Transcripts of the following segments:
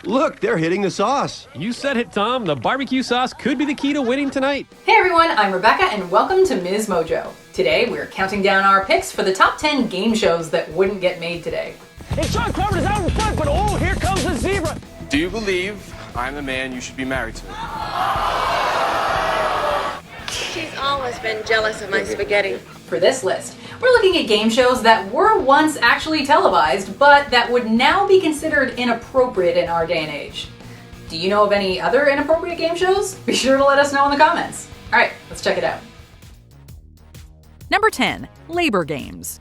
Look, they're hitting the sauce. You said it, Tom. The barbecue sauce could be the key to winning tonight. Hey everyone, I'm Rebecca and welcome to MsMojo. Today we're counting down our picks for the top 10 game shows that wouldn't get made today. Hey, Sean Crawford is out in front, but oh, here comes the zebra. Do you believe I'm the man you should be married to? She's always been jealous of my spaghetti. For this list, we're looking at game shows that were once actually televised, but that would now be considered inappropriate in our day and age. Do you know of any other inappropriate game shows? Be sure to let us know in the comments. Alright, let's check it out. Number 10. Labor Games.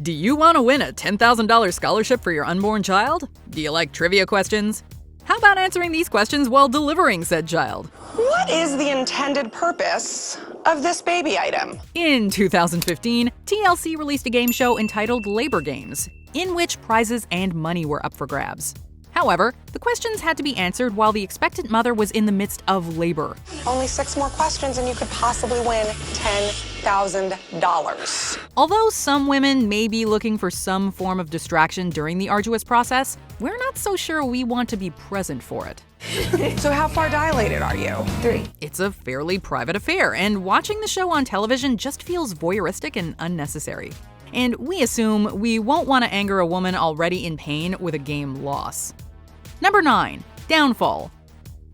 Do you want to win a $10,000 scholarship for your unborn child? Do you like trivia questions? How about answering these questions while delivering said child? What is the intended purpose of this baby item? In 2015, TLC released a game show entitled Labor Games, in which prizes and money were up for grabs. However, the questions had to be answered while the expectant mother was in the midst of labor. Only 6 more questions and you could possibly win $10,000. Although some women may be looking for some form of distraction during the arduous process, we're not so sure we want to be present for it. So how far dilated are you? 3. It's a fairly private affair, and watching the show on television just feels voyeuristic and unnecessary. And we assume we won't want to anger a woman already in pain with a game loss. Number 9. Downfall.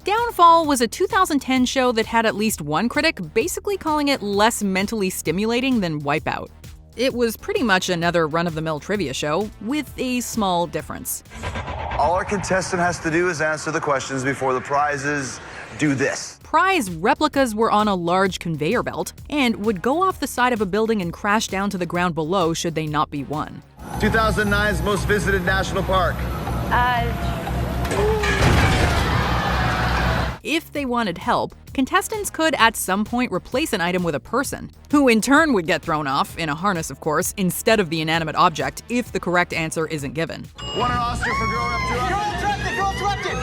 Downfall was a 2010 show that had at least one critic basically calling it less mentally stimulating than Wipeout. It was pretty much another run-of-the-mill trivia show, with a small difference. All our contestant has to do is answer the questions before the prizes do this. Prize replicas were on a large conveyor belt and would go off the side of a building and crash down to the ground below should they not be won. 2009's most visited national park. If they wanted help, contestants could at some point replace an item with a person, who in turn would get thrown off, in a harness of course, instead of the inanimate object if the correct answer isn't given. Won an Oscar for Girl Interrupted. Girl interrupted, girl interrupted.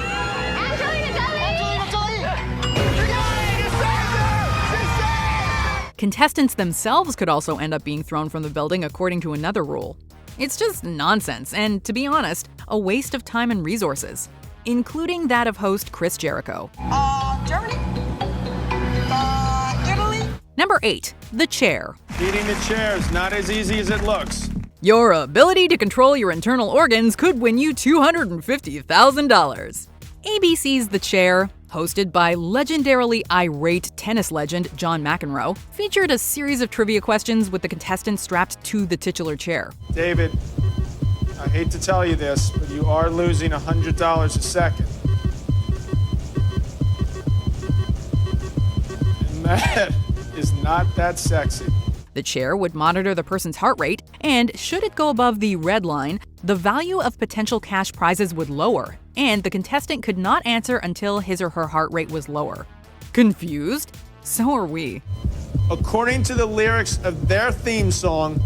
Contestants themselves could also end up being thrown from the building according to another rule. It's just nonsense and, to be honest, a waste of time and resources, including that of host Chris Jericho. Germany? Italy? Number 8. The Chair. Beating the chair is not as easy as it looks. Your ability to control your internal organs could win you $250,000. ABC's The Chair, hosted by legendarily irate tennis legend John McEnroe, featured a series of trivia questions with the contestants strapped to the titular chair. David, I hate to tell you this, but you are losing $100 a second. And that is not that sexy. The chair would monitor the person's heart rate, and should it go above the red line, the value of potential cash prizes would lower, and the contestant could not answer until his or her heart rate was lower. Confused? So are we. According to the lyrics of their theme song,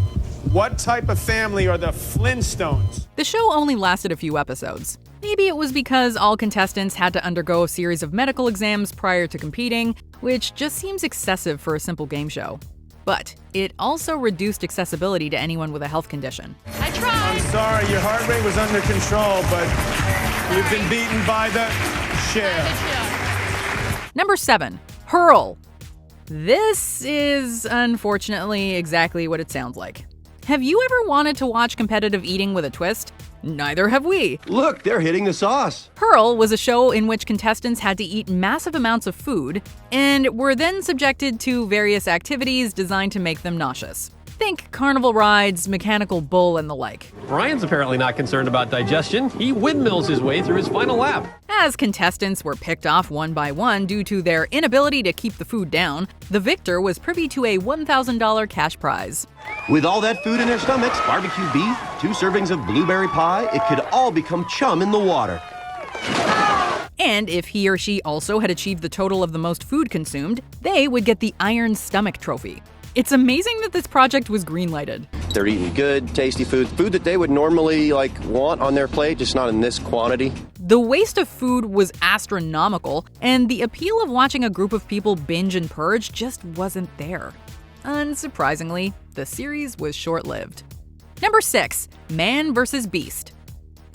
what type of family are the Flintstones? The show only lasted a few episodes. Maybe it was because all contestants had to undergo a series of medical exams prior to competing, which just seems excessive for a simple game show. But it also reduced accessibility to anyone with a health condition. I'm sorry, your heart rate was under control, but you've been beaten by the chair. Number 7. Hurl. This is, unfortunately, exactly what it sounds like. Have you ever wanted to watch competitive eating with a twist? Neither have we. Look, they're hitting the sauce. Hurl was a show in which contestants had to eat massive amounts of food and were then subjected to various activities designed to make them nauseous. Think carnival rides, mechanical bull, and the like. Brian's apparently not concerned about digestion. He windmills his way through his final lap. As contestants were picked off one by one due to their inability to keep the food down, the victor was privy to a $1,000 cash prize. With all that food in their stomachs, barbecue beef, 2 servings of blueberry pie, it could all become chum in the water. And if he or she also had achieved the total of the most food consumed, they would get the Iron Stomach Trophy. It's amazing that this project was greenlighted. They're eating good, tasty food that they would normally want on their plate, just not in this quantity. The waste of food was astronomical, and the appeal of watching a group of people binge and purge just wasn't there. Unsurprisingly, the series was short-lived. Number 6. Man vs. Beast.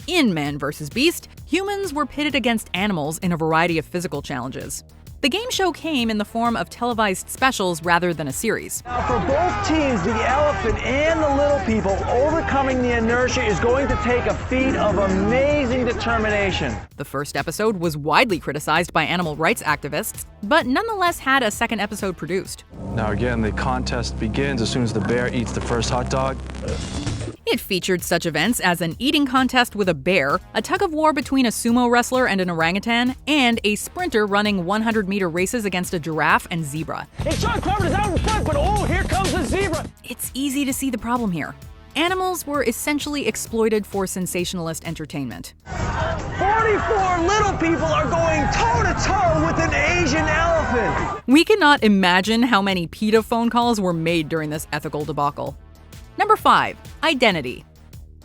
In Man vs. Beast, humans were pitted against animals in a variety of physical challenges. The game show came in the form of televised specials rather than a series. Now for both teams, the elephant and the little people, overcoming the inertia is going to take a feat of amazing determination. The first episode was widely criticized by animal rights activists, but nonetheless had a second episode produced. Now again, the contest begins as soon as the bear eats the first hot dog. It featured such events as an eating contest with a bear, a tug-of-war between a sumo wrestler and an orangutan, and a sprinter running 100-meter races against a giraffe and zebra. Hey, John Crawford is out in front, but oh, here comes the zebra! It's easy to see the problem here. Animals were essentially exploited for sensationalist entertainment. 44 little people are going toe-to-toe with an Asian elephant! We cannot imagine how many PETA phone calls were made during this ethical debacle. Number 5. Identity.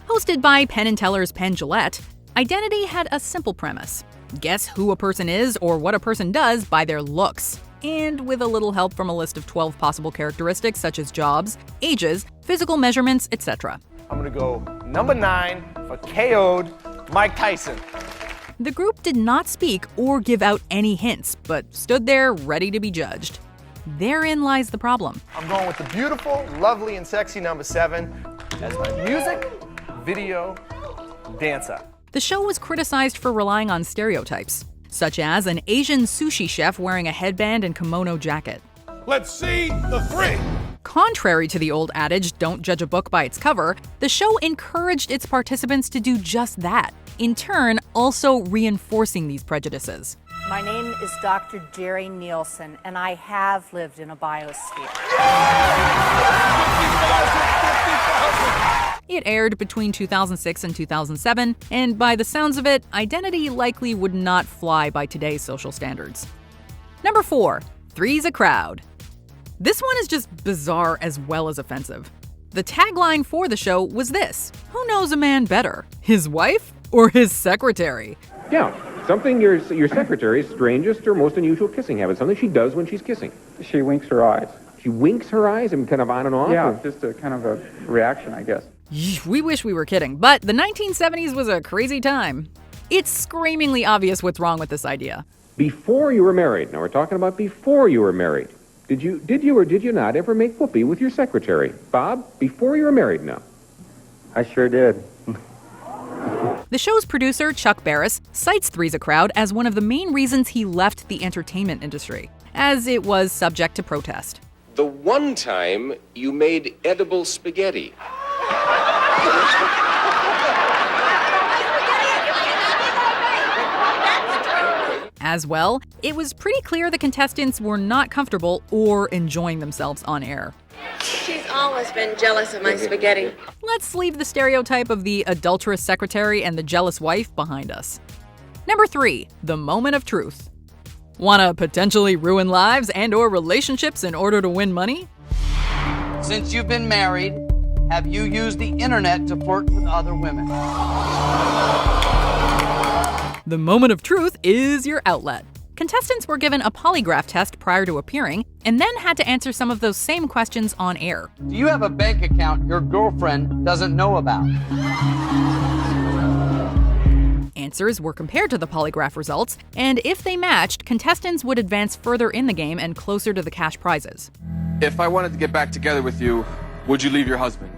Hosted by Penn & Teller's Penn Jillette, Identity had a simple premise. Guess who a person is or what a person does by their looks. And with a little help from a list of 12 possible characteristics such as jobs, ages, physical measurements, etc. I'm gonna go number 9 for KO'd Mike Tyson. The group did not speak or give out any hints, but stood there ready to be judged. Therein lies the problem. I'm going with the beautiful, lovely, and sexy number 7 as my music, video, dancer. The show was criticized for relying on stereotypes, such as an Asian sushi chef wearing a headband and kimono jacket. Let's see the 3. Contrary to the old adage, don't judge a book by its cover, the show encouraged its participants to do just that, in turn also reinforcing these prejudices. My name is Dr. Jerry Nielsen, and I have lived in a biosphere. It aired between 2006 and 2007, and by the sounds of it, Identity likely would not fly by today's social standards. Number 4. Three's a Crowd. This one is just bizarre as well as offensive. The tagline for the show was this: who knows a man better, his wife or his secretary? Yeah. Something your secretary's strangest or most unusual kissing habit, something she does when she's kissing. She winks her eyes. She winks her eyes and kind of on and off? Yeah, just a kind of a reaction, I guess. We wish we were kidding, but the 1970s was a crazy time. It's screamingly obvious what's wrong with this idea. Before you were married, now we're talking about before you were married. Did you or did you not ever make whoopee with your secretary? Bob, before you were married now? I sure did. The show's producer, Chuck Barris, cites Three's a Crowd as one of the main reasons he left the entertainment industry, as it was subject to protest. The one time you made edible spaghetti. As well, it was pretty clear the contestants were not comfortable or enjoying themselves on air. She's always been jealous of my spaghetti. Let's leave the stereotype of the adulterous secretary and the jealous wife behind us. Number 3, the moment of truth. Wanna potentially ruin lives and/or relationships in order to win money? Since you've been married, have you used the internet to flirt with other women? The moment of truth is your outlet. Contestants were given a polygraph test prior to appearing, and then had to answer some of those same questions on air. Do you have a bank account your girlfriend doesn't know about? Answers were compared to the polygraph results, and if they matched, contestants would advance further in the game and closer to the cash prizes. If I wanted to get back together with you, would you leave your husband?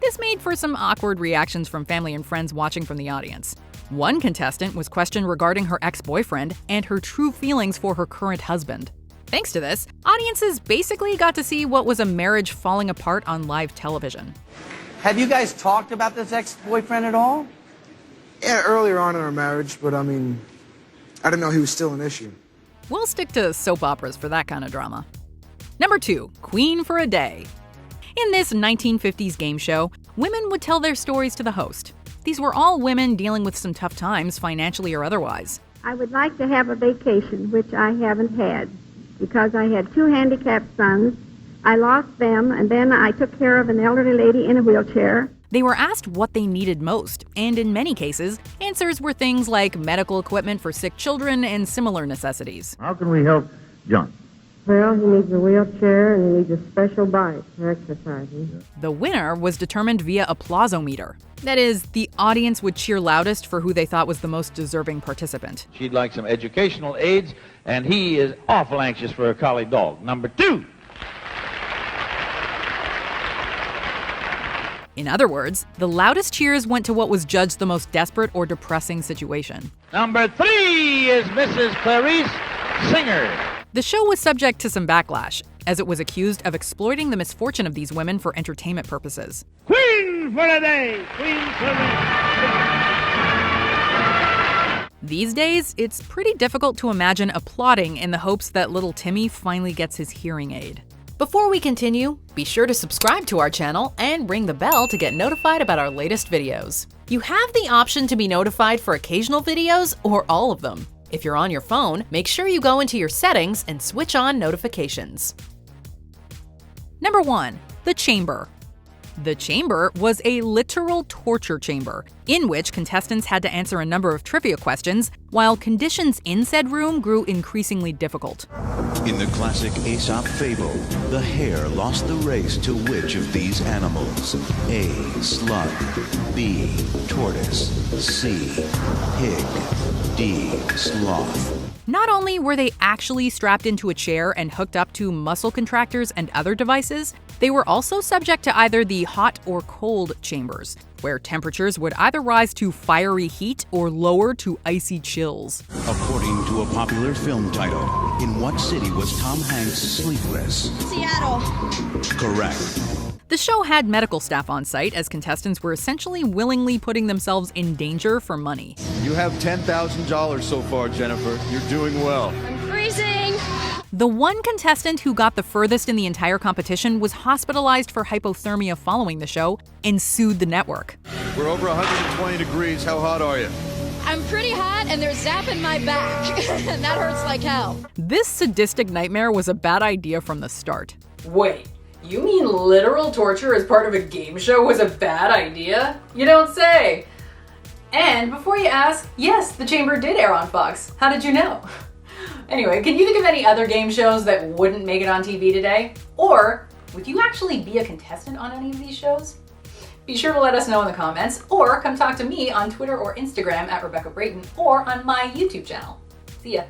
This made for some awkward reactions from family and friends watching from the audience. One contestant was questioned regarding her ex-boyfriend and her true feelings for her current husband. Thanks to this, audiences basically got to see what was a marriage falling apart on live television. Have you guys talked about this ex-boyfriend at all? Yeah, earlier on in our marriage, but I didn't know he was still an issue. We'll stick to soap operas for that kind of drama. Number 2, Queen for a Day. In this 1950s game show, women would tell their stories to the host. These were all women dealing with some tough times, financially or otherwise. I would like to have a vacation, which I haven't had, because I had 2 handicapped sons. I lost them, and then I took care of an elderly lady in a wheelchair. They were asked what they needed most, and in many cases, answers were things like medical equipment for sick children and similar necessities. How can we help John? Well, he needs a wheelchair and he needs a special bike for exercising. The winner was determined via applausometer. That is, the audience would cheer loudest for who they thought was the most deserving participant. She'd like some educational aids, and he is awful anxious for a collie dog. Number 2. In other words, the loudest cheers went to what was judged the most desperate or depressing situation. Number 3 is Mrs. Clarice Singer. The show was subject to some backlash, as it was accused of exploiting the misfortune of these women for entertainment purposes. Queen for the day! Queen for the day! These days, it's pretty difficult to imagine applauding in the hopes that little Timmy finally gets his hearing aid. Before we continue, be sure to subscribe to our channel and ring the bell to get notified about our latest videos. You have the option to be notified for occasional videos or all of them. If you're on your phone, make sure you go into your settings and switch on notifications. Number 1. The Chamber. The Chamber was a literal torture chamber, in which contestants had to answer a number of trivia questions, while conditions in said room grew increasingly difficult. In the classic Aesop fable, the hare lost the race to which of these animals? A. Slug. B. Tortoise. C. Pig. D. Sloth. Not only were they actually strapped into a chair and hooked up to muscle contractors and other devices, they were also subject to either the hot or cold chambers, where temperatures would either rise to fiery heat or lower to icy chills. According to a popular film title, in what city was Tom Hanks sleepless? Seattle. Correct. The show had medical staff on site, as contestants were essentially willingly putting themselves in danger for money. You have $10,000 so far, Jennifer. You're doing well. I'm freezing. The one contestant who got the furthest in the entire competition was hospitalized for hypothermia following the show and sued the network. We're over 120 degrees. How hot are you? I'm pretty hot and they're zapping my back. That hurts like hell. This sadistic nightmare was a bad idea from the start. Wait, you mean literal torture as part of a game show was a bad idea? You don't say. And before you ask, yes, The Chamber did air on Fox. How did you know? Anyway, can you think of any other game shows that wouldn't make it on TV today? Or would you actually be a contestant on any of these shows? Be sure to let us know in the comments, or come talk to me on Twitter or Instagram at Rebecca Brayton, or on my YouTube channel. See ya.